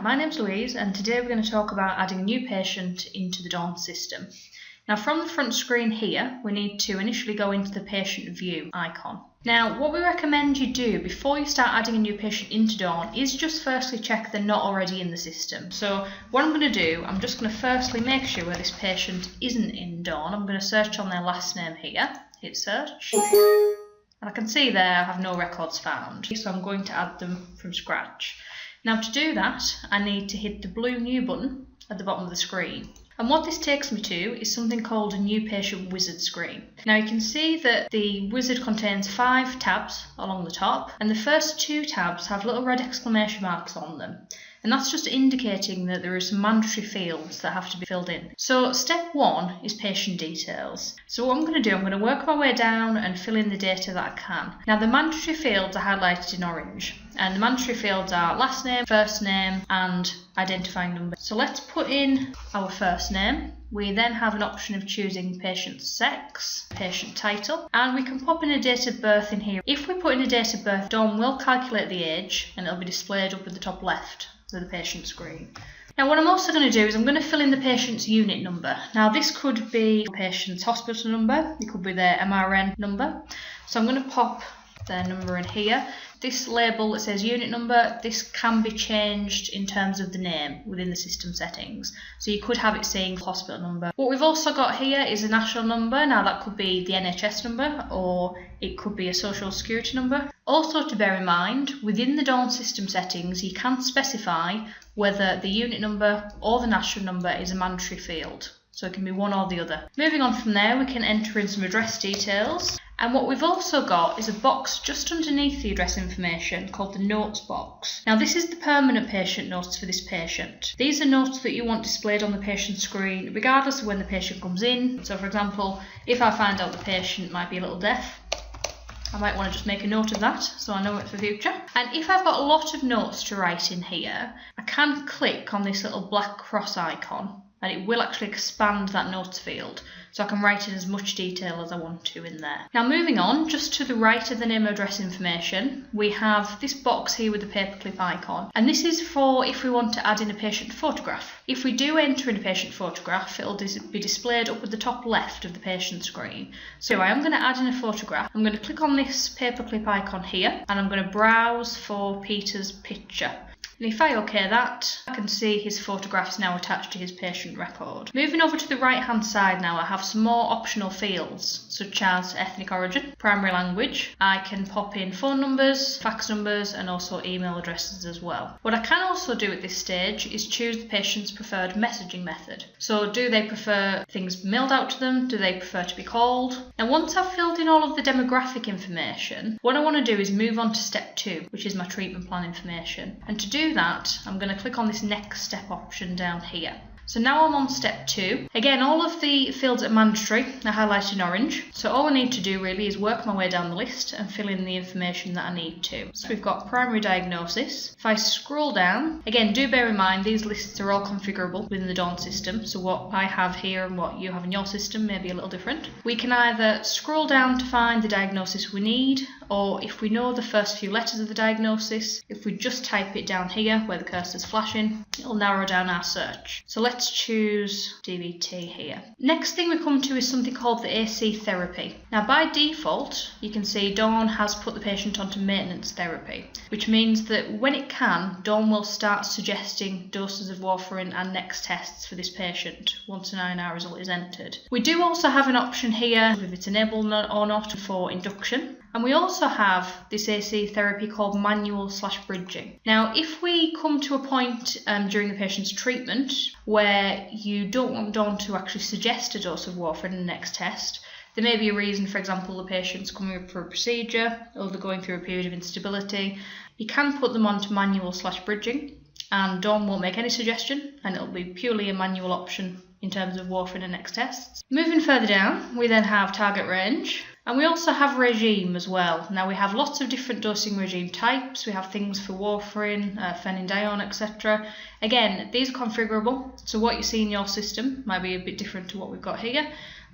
my name's Louise and today we're going to talk about adding a new patient into the Dawn system. Now from the front screen here, we need to initially go into the patient view icon. Now what we recommend you do before you start adding a new patient into Dawn is just firstly check they're not already in the system. So what I'm going to do, I'm just going to firstly make sure this patient isn't in Dawn. I'm going to search on their last name here, hit search. And I can see there I have no records found, so I'm going to add them from scratch. Now to do that, I need to hit the blue New button at the bottom of the screen. And what this takes me to is something called a New Patient Wizard screen. Now you can see that the wizard contains 5 tabs along the top, and the first 2 tabs have little red exclamation marks on them. And that's just indicating that there are some mandatory fields that have to be filled in. So step 1 is patient details. So what I'm going to do, I'm going to work my way down and fill in the data that I can. Now the mandatory fields are highlighted in orange, and the mandatory fields are last name, first name and identifying number. So let's put in our first name. We then have an option of choosing patient sex, patient title, and we can pop in a date of birth in here. If we put in a date of birth, Dawn will calculate the age and it'll be displayed up at the top left of the patient screen. Now what I'm also going to do is I'm going to fill in the patient's unit number. Now this could be the patient's hospital number, it could be their MRN number. So I'm going to pop their number in here. This label that says unit number, this can be changed in terms of the name within the system settings. So you could have it saying hospital number. What we've also got here is a national number. Now that could be the NHS number or it could be a social security number. Also to bear in mind, within the Dawn system settings, you can specify whether the unit number or the national number is a mandatory field. So it can be one or the other. Moving on from there, we can enter in some address details. And what we've also got is a box just underneath the address information called the notes box. Now this is the permanent patient notes for this patient. These are notes that you want displayed on the patient screen regardless of when the patient comes in. So for example, if I find out the patient might be a little deaf, I might want to just make a note of that so I know it for future. And if I've got a lot of notes to write in here, I can click on this little black cross icon and it will actually expand that notes field. So I can write in as much detail as I want to in there. Now moving on, just to the right of the name and address information, we have this box here with the paperclip icon. And this is for if we want to add in a patient photograph. If we do enter in a patient photograph, it'll be displayed up at the top left of the patient screen. So I am going to add in a photograph. I'm going to click on this paperclip icon here and I'm going to browse for Peter's picture. And if I OK that, I can see his photographs now attached to his patient record. Moving over to the right hand side now, I have some more optional fields such as ethnic origin, primary language. I can pop in phone numbers, fax numbers and also email addresses as well. What I can also do at this stage is choose the patient's preferred messaging method. So do they prefer things mailed out to them? Do they prefer to be called? Now once I've filled in all of the demographic information, what I want to do is move on to step 2, which is my treatment plan information. And to do that, I'm going to click on this next step option down here. So now I'm on step 2. Again, all of the fields are mandatory, they're highlighted in orange. So all I need to do really is work my way down the list and fill in the information that I need to. So we've got primary diagnosis. If I scroll down, again, do bear in mind these lists are all configurable within the Dawn system. So what I have here and what you have in your system may be a little different. We can either scroll down to find the diagnosis we need, or if we know the first few letters of the diagnosis, if we just type it down here where the cursor's flashing, it'll narrow down our search. So let's choose DVT here. Next thing we come to is something called the AC therapy. Now by default, you can see Dawn has put the patient onto maintenance therapy, which means that when it can, Dawn will start suggesting doses of warfarin and next tests for this patient once an INR result is entered. We do also have an option here, if it's enabled or not, for induction. And we also have this AC therapy called manual/bridging. Now, if we come to a point during the patient's treatment where you don't want Dawn to actually suggest a dose of warfarin in the next test, there may be a reason, for example, the patient's coming up for a procedure or they're going through a period of instability, you can put them onto manual/bridging and Dawn won't make any suggestion and it'll be purely a manual option in terms of warfarin and next tests. Moving further down, we then have target range. And we also have regime as well. Now we have lots of different dosing regime types. We have things for warfarin, phenydione, etc. Again, these are configurable. So what you see in your system might be a bit different to what we've got here.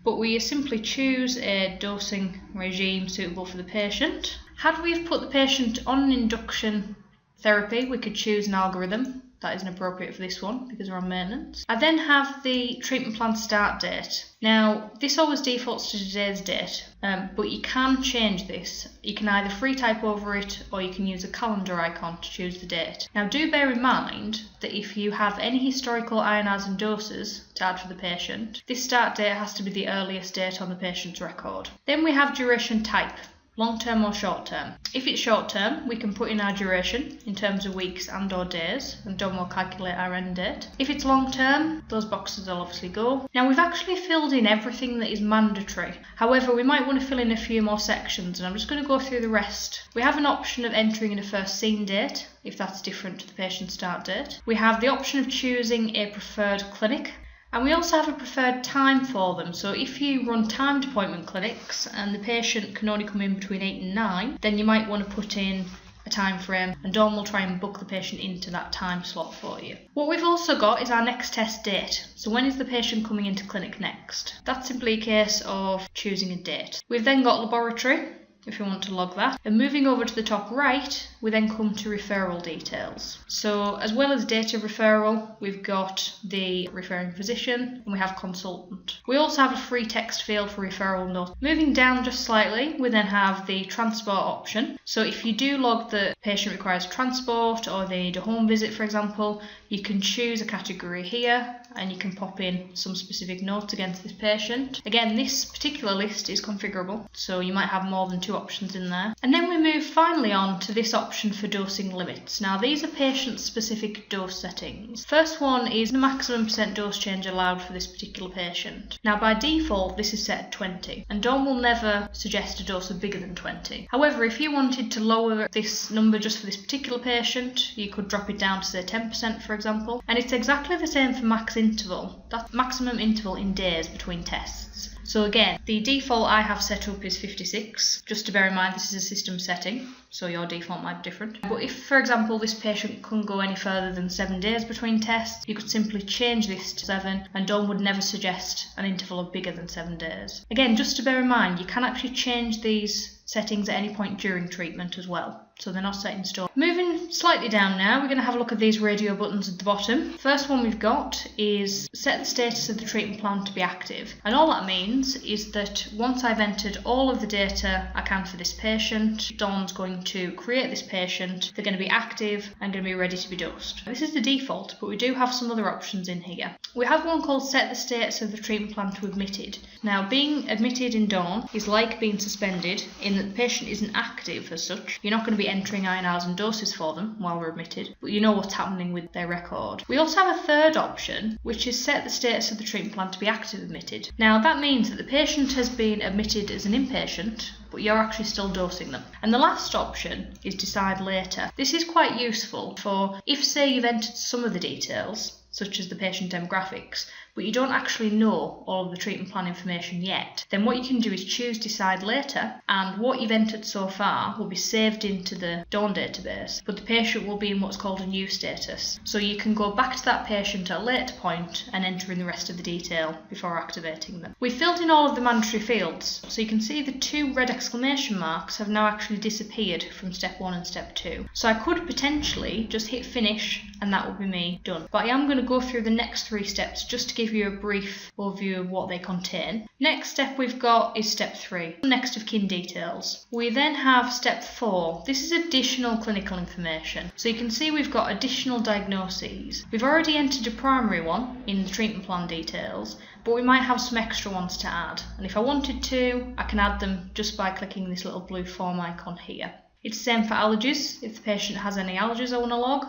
But we simply choose a dosing regime suitable for the patient. Had we put the patient on an induction therapy, we could choose an algorithm. that isn't appropriate for this one because we're on maintenance. I then have the treatment plan start date. Now, this always defaults to today's date, but you can change this. You can either free type over it or you can use a calendar icon to choose the date. Now, do bear in mind that if you have any historical INRs and doses to add for the patient, this start date has to be the earliest date on the patient's record. Then we have duration type. Long-term or short-term. If it's short-term, we can put in our duration in terms of weeks and or days, and Dawn will calculate our end date. If it's long-term, those boxes will obviously go. Now, we've actually filled in everything that is mandatory. However, we might want to fill in a few more sections, and I'm just going to go through the rest. We have an option of entering in a first seen date, if that's different to the patient's start date. We have the option of choosing a preferred clinic. And we also have a preferred time for them. So if you run timed appointment clinics and the patient can only come in between 8 and 9, then you might want to put in a time frame and Dawn will try and book the patient into that time slot for you. What we've also got is our next test date. So when is the patient coming into clinic next? That's simply a case of choosing a date. We've then got laboratory, if you want to log that. And moving over to the top right, we then come to referral details. So as well as date of referral, we've got the referring physician and we have consultant. We also have a free text field for referral note. Moving down just slightly, we then have the transport option. So if you do log the patient requires transport or they need a home visit, for example, you can choose a category here and you can pop in some specific notes against this patient. Again, this particular list is configurable, so you might have more than 2 options in there. And then we move finally on to this option for dosing limits. Now, these are patient-specific dose settings. First one is the maximum % dose change allowed for this particular patient. Now, by default, this is set at 20, and Dawn will never suggest a dose of bigger than 20. However, if you wanted to lower this number just for this particular patient, you could drop it down to say 10%, for example. And it's exactly the same for max interval. That's maximum interval in days between tests. So again, the default I have set up is 56. Just to bear in mind, this is a system setting, so your default might be different. But if, for example, this patient couldn't go any further than 7 days between tests, you could simply change this to 7, and Dawn would never suggest an interval of bigger than 7 days. Again, just to bear in mind, you can actually change these settings at any point during treatment as well, so they're not set in stone. Moving slightly down now, we're going to have a look at these radio buttons at the bottom. First one we've got is set the status of the treatment plan to be active, and all that means is that once I've entered all of the data I can for this patient, Dawn's going to create this patient, they're going to be active and going to be ready to be dosed. This is the default, but we do have some other options in here. We have one called set the status of the treatment plan to admitted. Now, being admitted in Dawn is like being suspended in that the patient isn't active as such. You're not going to be entering INRs and doses for them while we're admitted, but you know what's happening with their record. We also have a third option, which is set the status of the treatment plan to be active admitted. Now, that means that the patient has been admitted as an inpatient, but you're actually still dosing them. And the last option is decide later. This is quite useful for if, say, you've entered some of the details, such as the patient demographics, but you don't actually know all of the treatment plan information yet, then what you can do is choose decide later, and what you've entered so far will be saved into the Dawn database, but the patient will be in what's called a new status. So you can go back to that patient at a later point and enter in the rest of the detail before activating them. We've filled in all of the mandatory fields, so you can see the 2 red exclamation marks have now actually disappeared from step 1 and step 2. So I could potentially just hit finish and that will be me done. But I am going to go through the next 3 steps just to give you a brief overview of what they contain. Next step we've got is step 3, next of kin details. We then have step 4. This is additional clinical information. So you can see we've got additional diagnoses. We've already entered a primary one in the treatment plan details, but we might have some extra ones to add. And if I wanted to, I can add them just by clicking this little blue form icon here. It's the same for allergies. If the patient has any allergies I want to log,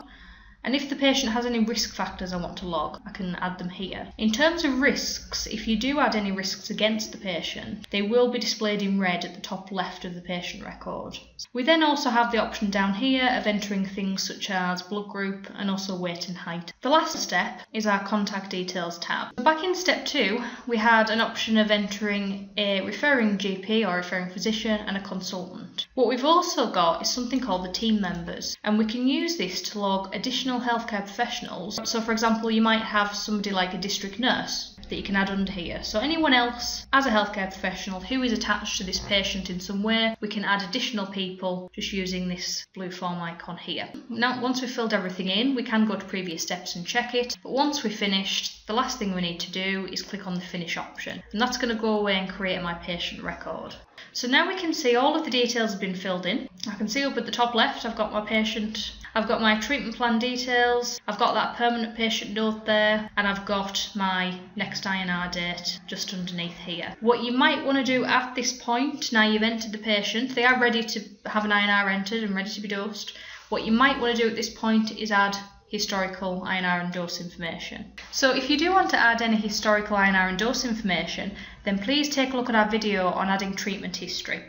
and if the patient has any risk factors I want to log, I can add them here. In terms of risks, if you do add any risks against the patient, they will be displayed in red at the top left of the patient record. We then also have the option down here of entering things such as blood group and also weight and height. The last step is our contact details tab. Back in step 2, we had an option of entering a referring GP or referring physician and a consultant. What we've also got is something called the team members, and we can use this to log additional healthcare professionals. So for example, you might have somebody like a district nurse that you can add under here. So anyone else, as a healthcare professional, who is attached to this patient in some way, we can add additional people just using this blue form icon here. Now, once we've filled everything in, we can go to previous steps and check it. But once we've finished, the last thing we need to do is click on the finish option. And that's going to go away and create my patient record. So now we can see all of the details have been filled in. I can see up at the top left, I've got my patient, I've got my treatment plan details, I've got that permanent patient note there, and I've got my next INR date just underneath here. What you might want to do at this point, now you've entered the patient, they are ready to have an INR entered and ready to be dosed. What you might want to do at this point is add historical INR and dose information. So if you do want to add any historical INR and dose information, then please take a look at our video on adding treatment history.